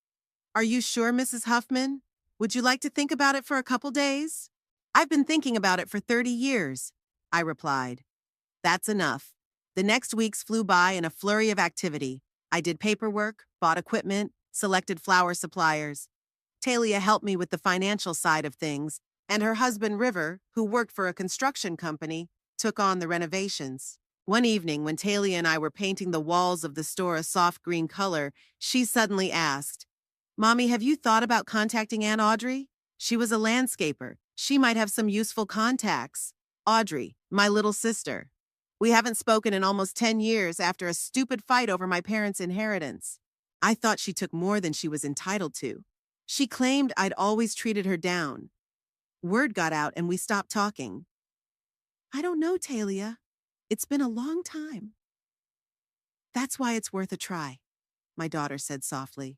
Are you sure, Mrs. Huffman? Would you like to think about it for a couple days? I've been thinking about it for 30 years, I replied. That's enough. The next weeks flew by in a flurry of activity. I did paperwork, bought equipment, selected flower suppliers. Talia helped me with the financial side of things, and her husband River, who worked for a construction company, took on the renovations. One evening, when Talia and I were painting the walls of the store a soft green color, she suddenly asked, Mommy, have you thought about contacting Aunt Audrey? She was a landscaper. She might have some useful contacts. Audrey, my little sister. We haven't spoken in almost 10 years after a stupid fight over my parents' inheritance. I thought she took more than she was entitled to. She claimed I'd always treated her down. Word got out and we stopped talking. I don't know, Talia. It's been a long time. That's why it's worth a try, my daughter said softly.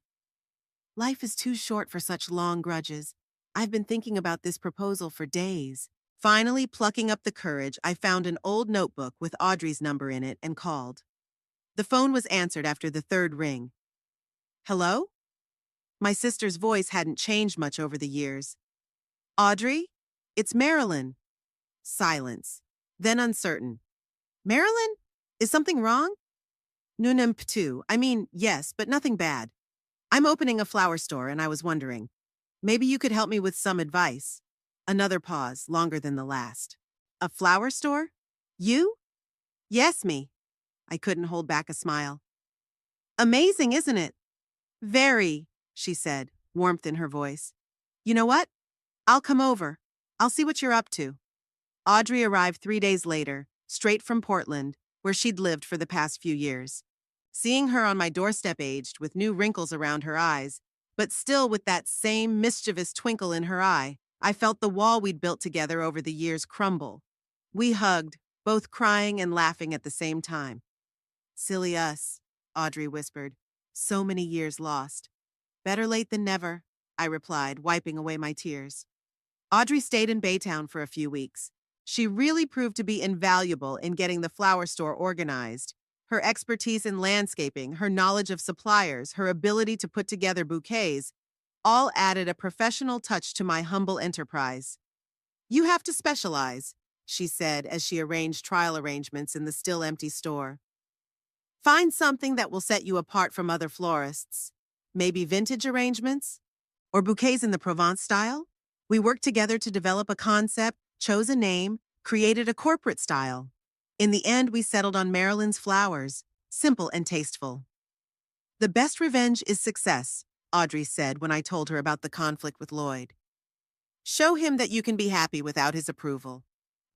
Life is too short for such long grudges. I've been thinking about this proposal for days. Finally, plucking up the courage, I found an old notebook with Audrey's number in it and called. The phone was answered after the third ring. Hello? My sister's voice hadn't changed much over the years. Audrey? It's Marilyn. Silence. Then uncertain. Marilyn? Is something wrong? Nunum ptu. I mean, yes, but nothing bad. I'm opening a flower store and I was wondering. Maybe you could help me with some advice. Another pause, longer than the last. A flower store? You? Yes, me. I couldn't hold back a smile. Amazing, isn't it? Very. she said, warmth in her voice. You know what? I'll come over. I'll see what you're up to. Audrey arrived 3 days later, straight from Portland, where she'd lived for the past few years. Seeing her on my doorstep aged, with new wrinkles around her eyes, but still with that same mischievous twinkle in her eye, I felt the wall we'd built together over the years crumble. We hugged, both crying and laughing at the same time. Silly us, Audrey whispered. So many years lost. Better late than never, I replied, wiping away my tears. Audrey stayed in Baytown for a few weeks. She really proved to be invaluable in getting the flower store organized. Her expertise in landscaping, her knowledge of suppliers, her ability to put together bouquets, all added a professional touch to my humble enterprise. You have to specialize, she said as she arranged trial arrangements in the still empty store. Find something that will set you apart from other florists. Maybe vintage arrangements? Or bouquets in the Provence style? We worked together to develop a concept, chose a name, created a corporate style. In the end, we settled on Marilyn's flowers, simple and tasteful. The best revenge is success, Audrey said when I told her about the conflict with Lloyd. Show him that you can be happy without his approval.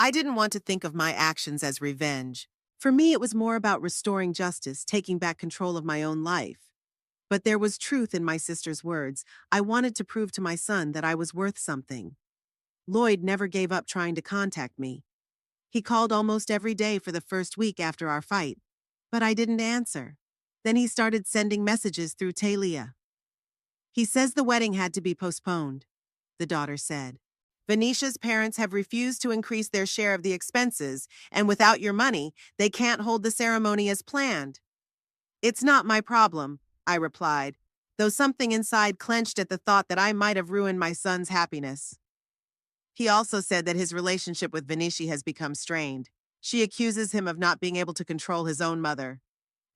I didn't want to think of my actions as revenge. For me, it was more about restoring justice, taking back control of my own life. But there was truth in my sister's words. I wanted to prove to my son that I was worth something. Lloyd never gave up trying to contact me. He called almost every day for the first week after our fight, but I didn't answer. Then he started sending messages through Talia. He says the wedding had to be postponed, the daughter said. Venetia's parents have refused to increase their share of the expenses, and without your money, they can't hold the ceremony as planned. It's not my problem, I replied, though something inside clenched at the thought that I might have ruined my son's happiness. He also said that his relationship with Venetia has become strained. She accuses him of not being able to control his own mother.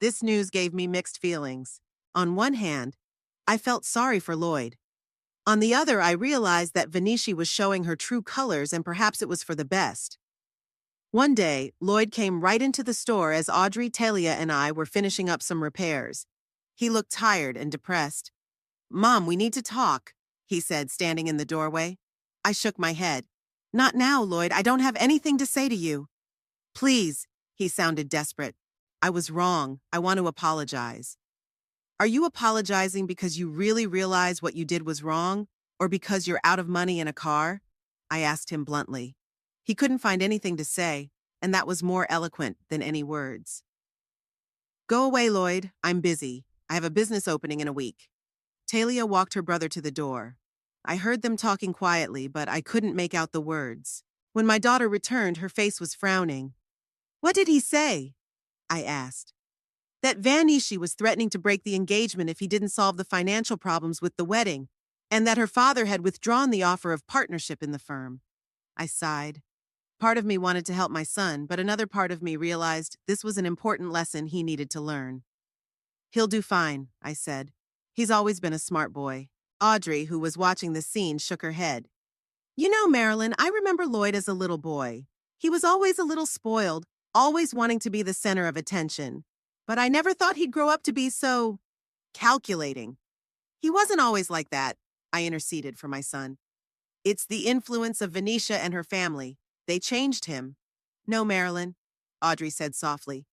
This news gave me mixed feelings. On one hand, I felt sorry for Lloyd. On the other, I realized that Venetia was showing her true colors and perhaps it was for the best. One day, Lloyd came right into the store as Audrey, Talia, and I were finishing up some repairs. He looked tired and depressed. Mom, we need to talk, he said, standing in the doorway. I shook my head. Not now, Lloyd. I don't have anything to say to you. Please, he sounded desperate. I was wrong. I want to apologize. Are you apologizing because you really realize what you did was wrong, or because you're out of money and a car? I asked him bluntly. He couldn't find anything to say, and that was more eloquent than any words. Go away, Lloyd. I'm busy. I have a business opening in a week. Talia walked her brother to the door. I heard them talking quietly, but I couldn't make out the words. When my daughter returned, her face was frowning. What did he say? I asked. That Vanishi was threatening to break the engagement if he didn't solve the financial problems with the wedding, and that her father had withdrawn the offer of partnership in the firm. I sighed. Part of me wanted to help my son, but another part of me realized this was an important lesson he needed to learn. He'll do fine, I said. He's always been a smart boy. Audrey, who was watching the scene, shook her head. You know, Marilyn, I remember Lloyd as a little boy. He was always a little spoiled, always wanting to be the center of attention. But I never thought he'd grow up to be so calculating. He wasn't always like that, I interceded for my son. It's the influence of Venetia and her family. They changed him. No, Marilyn, Audrey said softly.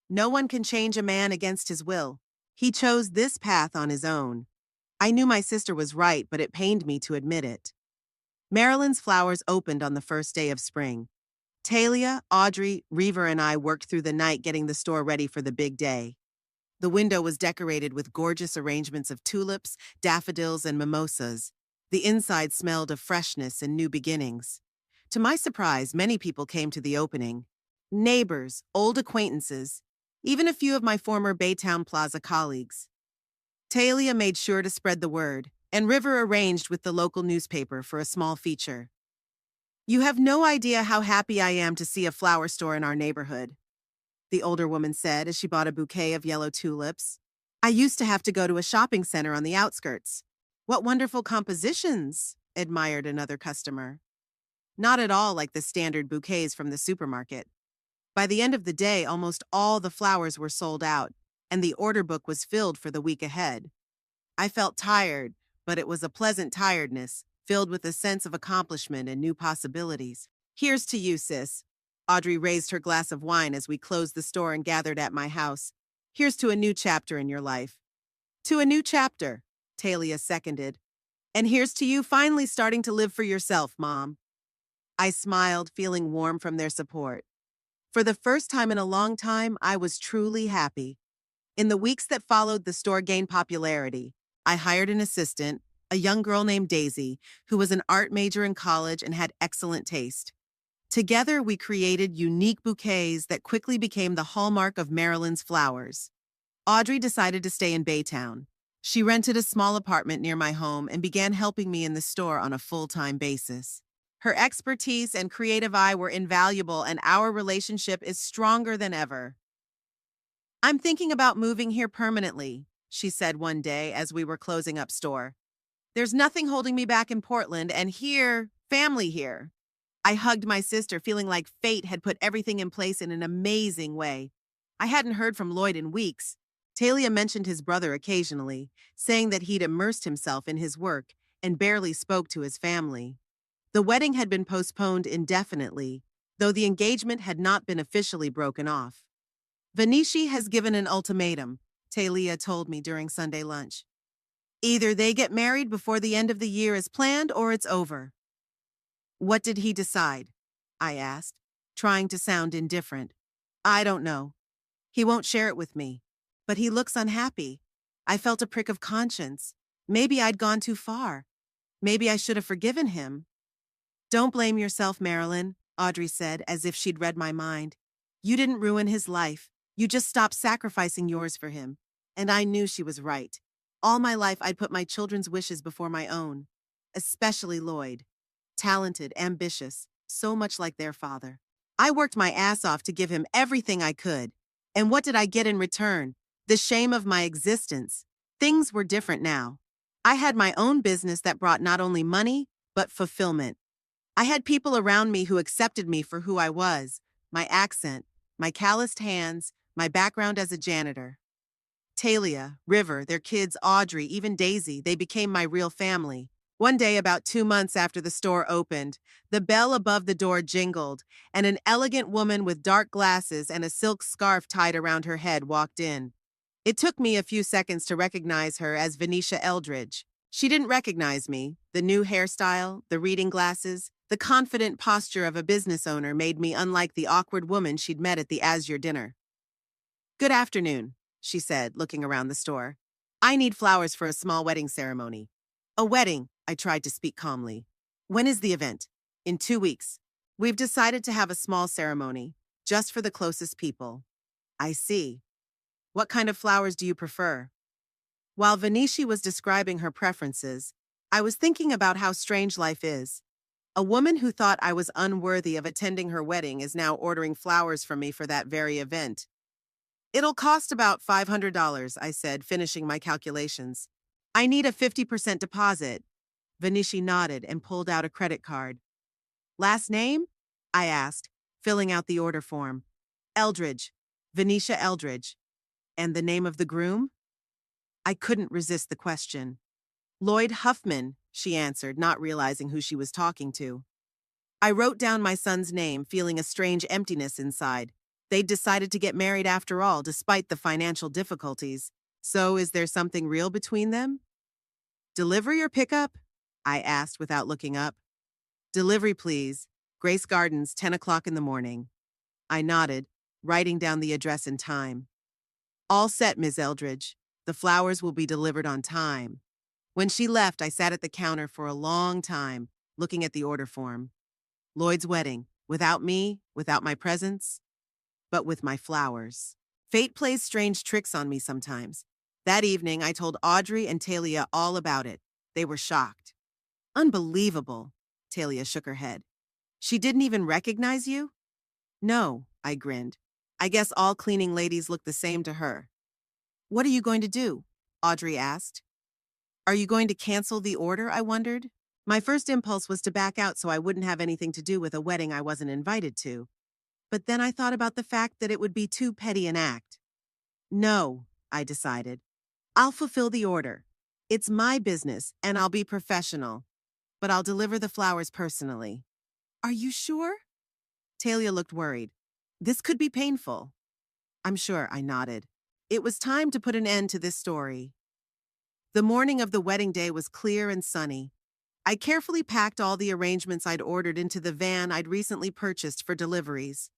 No one can change a man against his will. He chose this path on his own. I knew my sister was right, but it pained me to admit it. Marilyn's flowers opened on the first day of spring. Talia, Audrey, Reaver, and I worked through the night getting the store ready for the big day. The window was decorated with gorgeous arrangements of tulips, daffodils, and mimosas. The inside smelled of freshness and new beginnings. To my surprise, many people came to the opening. Neighbors, old acquaintances, even a few of my former Baytown Plaza colleagues. Talia made sure to spread the word, and River arranged with the local newspaper for a small feature. You have no idea how happy I am to see a flower store in our neighborhood, the older woman said as she bought a bouquet of yellow tulips. I used to have to go to a shopping center on the outskirts. What wonderful compositions, admired another customer. Not at all like the standard bouquets from the supermarket. By the end of the day, almost all the flowers were sold out, and the order book was filled for the week ahead. I felt tired, but it was a pleasant tiredness, filled with a sense of accomplishment and new possibilities. Here's to you, sis. Audrey raised her glass of wine as we closed the store and gathered at my house. Here's to a new chapter in your life. To a new chapter, Talia seconded. And here's to you finally starting to live for yourself, Mom. I smiled, feeling warm from their support. For the first time in a long time, I was truly happy. In the weeks that followed, the store gained popularity. I hired an assistant, a young girl named Daisy, who was an art major in college and had excellent taste. Together, we created unique bouquets that quickly became the hallmark of Maryland's flowers. Audrey decided to stay in Baytown. She rented a small apartment near my home and began helping me in the store on a full-time basis. Her expertise and creative eye were invaluable, and our relationship is stronger than ever. I'm thinking about moving here permanently, she said one day as we were closing up store. There's nothing holding me back in Portland, and here, family here. I hugged my sister, feeling like fate had put everything in place in an amazing way. I hadn't heard from Lloyd in weeks. Talia mentioned his brother occasionally, saying that he'd immersed himself in his work and barely spoke to his family. The wedding had been postponed indefinitely, though the engagement had not been officially broken off. Vanishi has given an ultimatum, Talia told me during Sunday lunch. Either they get married before the end of the year as planned or it's over. What did he decide? I asked, trying to sound indifferent. I don't know. He won't share it with me. But he looks unhappy. I felt a prick of conscience. Maybe I'd gone too far. Maybe I should have forgiven him. Don't blame yourself, Marilyn, Audrey said, as if she'd read my mind. You didn't ruin his life. You just stopped sacrificing yours for him. And I knew she was right. All my life, I'd put my children's wishes before my own. Especially Lloyd. Talented, ambitious, so much like their father. I worked my ass off to give him everything I could. And what did I get in return? The shame of my existence. Things were different now. I had my own business that brought not only money, but fulfillment. I had people around me who accepted me for who I was, my accent, my calloused hands, my background as a janitor. Talia, River, their kids, Audrey, even Daisy, they became my real family. One day, about 2 months after the store opened, the bell above the door jingled, and an elegant woman with dark glasses and a silk scarf tied around her head walked in. It took me a few seconds to recognize her as Venetia Eldridge. She didn't recognize me. The new hairstyle, the reading glasses, the confident posture of a business owner made me unlike the awkward woman she'd met at the Azure dinner. Good afternoon, she said, looking around the store. I need flowers for a small wedding ceremony. A wedding, I tried to speak calmly. When is the event? In 2 weeks. We've decided to have a small ceremony, just for the closest people. I see. What kind of flowers do you prefer? While Vanishi was describing her preferences, I was thinking about how strange life is. A woman who thought I was unworthy of attending her wedding is now ordering flowers from me for that very event. It'll cost about $500, I said, finishing my calculations. I need a 50% deposit. Vanishi nodded and pulled out a credit card. Last name? I asked, filling out the order form. Eldridge. Venetia Eldridge. And the name of the groom? I couldn't resist the question. Lloyd Huffman, she answered, not realizing who she was talking to. I wrote down my son's name, feeling a strange emptiness inside. They'd decided to get married after all, despite the financial difficulties. So is there something real between them? Delivery or pickup? I asked without looking up. Delivery, please. Grace Gardens, 10 o'clock in the morning. I nodded, writing down the address in time. All set, Ms. Eldridge. The flowers will be delivered on time. When she left, I sat at the counter for a long time, looking at the order form. Lloyd's wedding, without me, without my presence, but with my flowers. Fate plays strange tricks on me sometimes. That evening, I told Audrey and Talia all about it. They were shocked. Unbelievable, Talia shook her head. She didn't even recognize you? No, I grinned. I guess all cleaning ladies look the same to her. What are you going to do? Audrey asked. Are you going to cancel the order? I wondered. My first impulse was to back out so I wouldn't have anything to do with a wedding I wasn't invited to. But then I thought about the fact that it would be too petty an act. No, I decided. I'll fulfill the order. It's my business, and I'll be professional. But I'll deliver the flowers personally. Are you sure? Talia looked worried. This could be painful. I'm sure, I nodded. It was time to put an end to this story. The morning of the wedding day was clear and sunny. I carefully packed all the arrangements I'd ordered into the van I'd recently purchased for deliveries.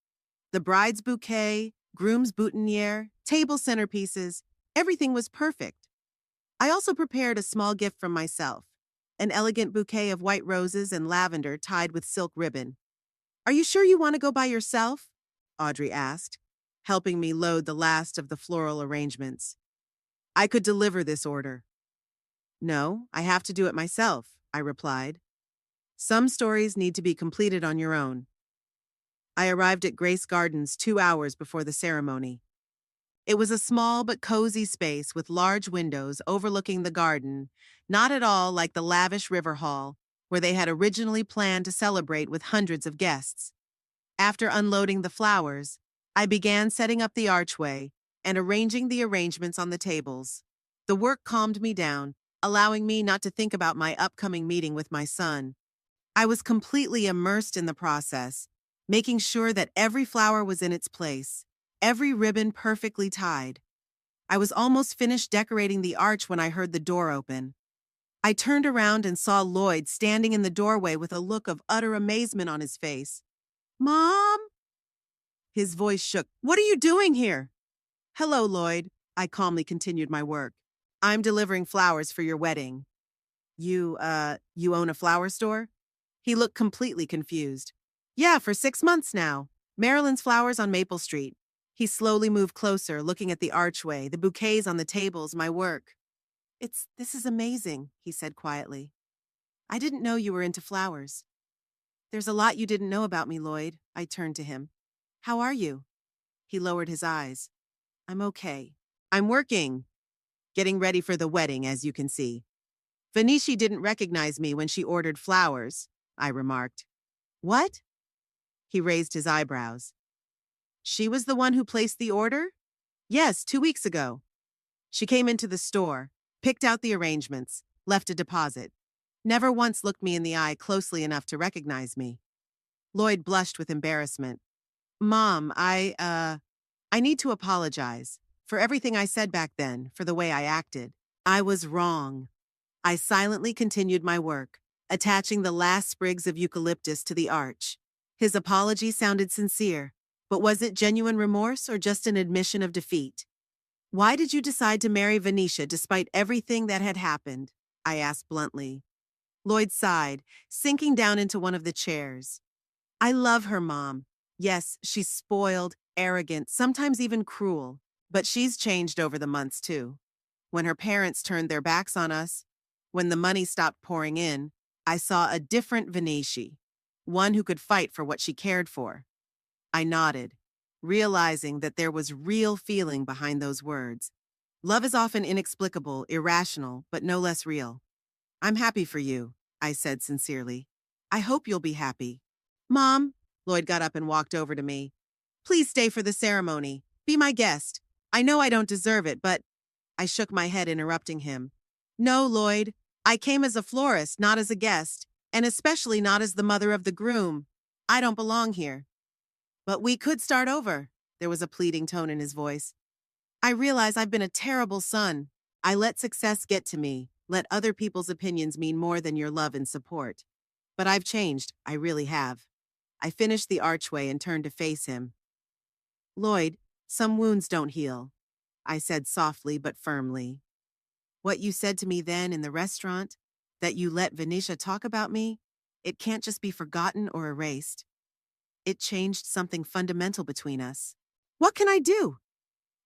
The bride's bouquet, groom's boutonniere, table centerpieces, everything was perfect. I also prepared a small gift from myself, an elegant bouquet of white roses and lavender tied with silk ribbon. Are you sure you want to go by yourself? Audrey asked, helping me load the last of the floral arrangements. I could deliver this order. No, I have to do it myself, I replied. Some stories need to be completed on your own. I arrived at Grace Gardens 2 hours before the ceremony. It was a small but cozy space with large windows overlooking the garden, not at all like the lavish river hall, where they had originally planned to celebrate with hundreds of guests. After unloading the flowers, I began setting up the archway and arranging the arrangements on the tables. The work calmed me down, allowing me not to think about my upcoming meeting with my son. I was completely immersed in the process, making sure that every flower was in its place, every ribbon perfectly tied. I was almost finished decorating the arch when I heard the door open. I turned around and saw Lloyd standing in the doorway with a look of utter amazement on his face. Mom? His voice shook. What are you doing here? Hello, Lloyd. I calmly continued my work. I'm delivering flowers for your wedding. You own a flower store? He looked completely confused. Yeah, for 6 months now. Marilyn's Flowers on Maple Street. He slowly moved closer, looking at the archway, the bouquets on the tables, my work. This is amazing, he said quietly. I didn't know you were into flowers. There's a lot you didn't know about me, Lloyd. I turned to him. How are you? He lowered his eyes. I'm okay. I'm working. Getting ready for the wedding, as you can see. Vanishi didn't recognize me when she ordered flowers, I remarked. What? He raised his eyebrows. She was the one who placed the order? Yes, 2 weeks ago. She came into the store, picked out the arrangements, left a deposit. Never once looked me in the eye closely enough to recognize me. Lloyd blushed with embarrassment. Mom, I need to apologize for everything I said back then, for the way I acted. I was wrong. I silently continued my work, attaching the last sprigs of eucalyptus to the arch. His apology sounded sincere, but was it genuine remorse or just an admission of defeat? Why did you decide to marry Venetia despite everything that had happened? I asked bluntly. Lloyd sighed, sinking down into one of the chairs. I love her, Mom. Yes, she's spoiled, arrogant, sometimes even cruel. But she's changed over the months, too. When her parents turned their backs on us, when the money stopped pouring in, I saw a different Vanishi, one who could fight for what she cared for. I nodded, realizing that there was real feeling behind those words. Love is often inexplicable, irrational, but no less real. I'm happy for you, I said sincerely. I hope you'll be happy. Mom, Lloyd got up and walked over to me. Please stay for the ceremony. Be my guest. I know I don't deserve it, but... I shook my head, interrupting him. No, Lloyd. I came as a florist, not as a guest, and especially not as the mother of the groom. I don't belong here. But we could start over. There was a pleading tone in his voice. I realize I've been a terrible son. I let success get to me, let other people's opinions mean more than your love and support. But I've changed, I really have. I finished the archway and turned to face him. Lloyd, some wounds don't heal, I said softly but firmly. What you said to me then in the restaurant, that you let Venetia talk about me, it can't just be forgotten or erased. It changed something fundamental between us. What can I do?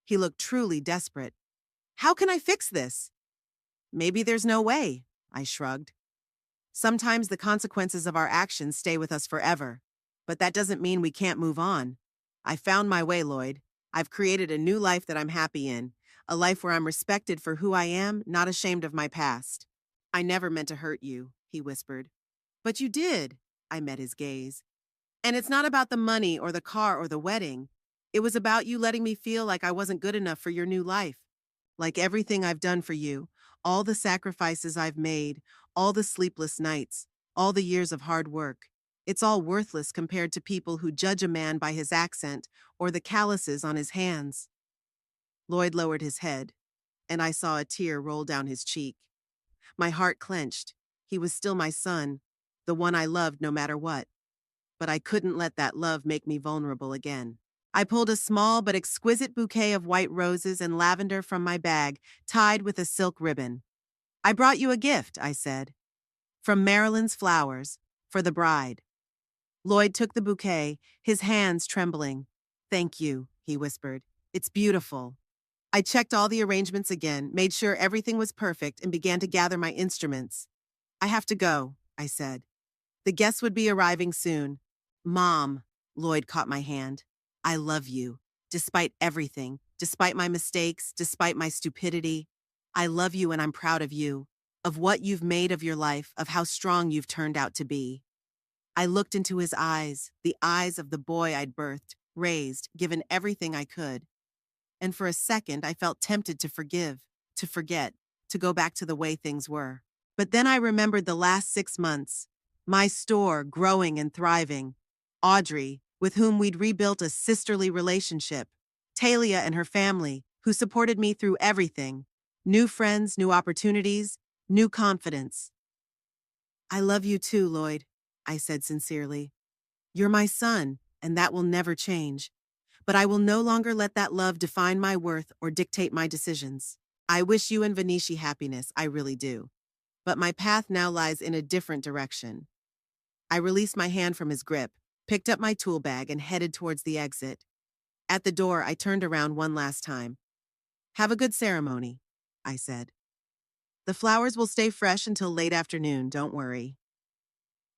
He looked truly desperate. How can I fix this? Maybe there's no way, I shrugged. Sometimes the consequences of our actions stay with us forever, but that doesn't mean we can't move on. I found my way, Lloyd. I've created a new life that I'm happy in, a life where I'm respected for who I am, not ashamed of my past. I never meant to hurt you, he whispered. But you did, I met his gaze. And it's not about the money or the car or the wedding. It was about you letting me feel like I wasn't good enough for your new life. Like everything I've done for you, All the sacrifices I've made, all the sleepless nights, all the years of hard work. It's all worthless compared to people who judge a man by his accent or the calluses on his hands. Lloyd lowered his head, and I saw a tear roll down his cheek. My heart clenched. He was still my son, the one I loved no matter what. But I couldn't let that love make me vulnerable again. I pulled a small but exquisite bouquet of white roses and lavender from my bag, tied with a silk ribbon. I brought you a gift, I said. From Marilyn's Flowers, for the bride. Lloyd took the bouquet, his hands trembling. Thank you, he whispered. It's beautiful. I checked all the arrangements again, made sure everything was perfect, and began to gather my instruments. I have to go, I said. The guests would be arriving soon. Mom, Lloyd caught my hand. I love you. Despite everything, despite my mistakes, despite my stupidity. I love you and I'm proud of you, of what you've made of your life, of how strong you've turned out to be. I looked into his eyes, the eyes of the boy I'd birthed, raised, given everything I could. And for a second, I felt tempted to forgive, to forget, to go back to the way things were. But then I remembered the last 6 months, my store growing and thriving, Audrey, with whom we'd rebuilt a sisterly relationship, Talia and her family, who supported me through everything, new friends, new opportunities, new confidence. I love you too, Lloyd, I said sincerely. You're my son, and that will never change. But I will no longer let that love define my worth or dictate my decisions. I wish you and Vanishi happiness, I really do. But my path now lies in a different direction. I released my hand from his grip, picked up my tool bag, and headed towards the exit. At the door, I turned around one last time. Have a good ceremony, I said. The flowers will stay fresh until late afternoon, don't worry.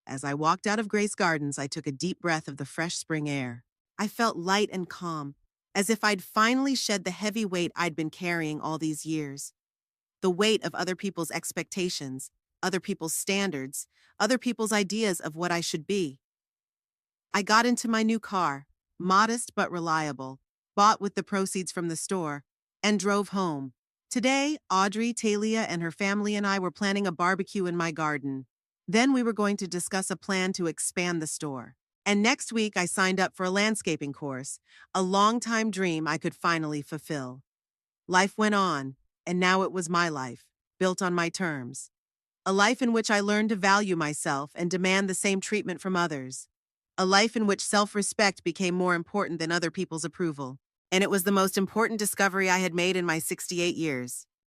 As I walked out of Grace Gardens, I took a deep breath of the fresh spring air. I felt light and calm, as if I'd finally shed the heavy weight I'd been carrying all these years. The weight of other people's expectations, other people's standards, other people's ideas of what I should be. I got into my new car, modest but reliable, bought with the proceeds from the store, and drove home. Today, Audrey, Talia, and her family and I were planning a barbecue in my garden. Then we were going to discuss a plan to expand the store. And next week, I signed up for a landscaping course, a long-time dream I could finally fulfill. Life went on, and now it was my life, built on my terms. A life in which I learned to value myself and demand the same treatment from others. A life in which self-respect became more important than other people's approval. And it was the most important discovery I had made in my 68 years.